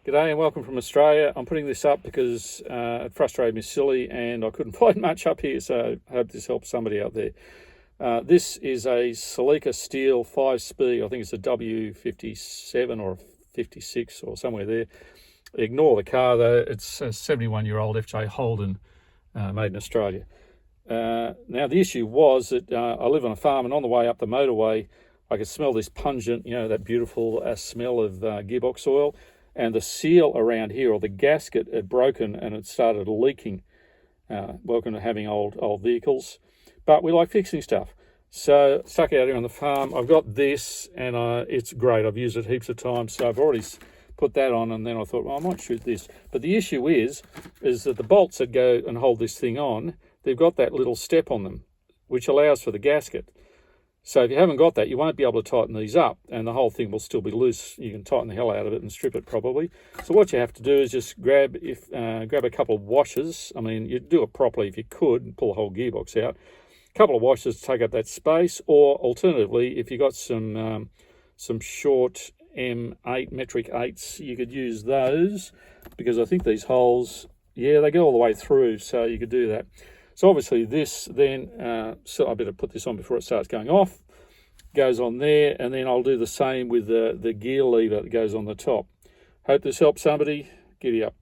G'day and welcome from Australia. I'm putting this up because it frustrated me silly and I couldn't find much up here, so I hope this helps somebody out there. This is a Celicia Steel 5-speed, I think it's a W57 or 56 or somewhere there. Ignore the car though, it's a 71-year-old FJ Holden made in Australia. Now the issue was that I live on a farm, and on the way up the motorway I could smell this pungent, that beautiful smell of gearbox oil. And the seal around here, or the gasket, had broken and it started leaking. Welcome to having old vehicles. But we like fixing stuff. So stuck out here on the farm, I've got this, and it's great. I've used it heaps of times. So I've already put that on, and then I thought, well, I might shoot this. But the issue is that the bolts that go and hold this thing on, they've got that little step on them, which allows for the gasket. So if you haven't got that, you won't be able to tighten these up, and the whole thing will still be loose. You can tighten the hell out of it and strip it probably. So what you have to do is just grab a couple of washers. I mean, you'd do it properly if you could, and pull the whole gearbox out. A couple of washers to take up that space, or alternatively, if you got some short M8 metric 8s, you could use those, because I think these holes, yeah, they go all the way through, so you could do that. So obviously this then, so I better put this on before it starts going off, goes on there, and then I'll do the same with the gear lever that goes on the top. Hope this helps somebody. Giddy up.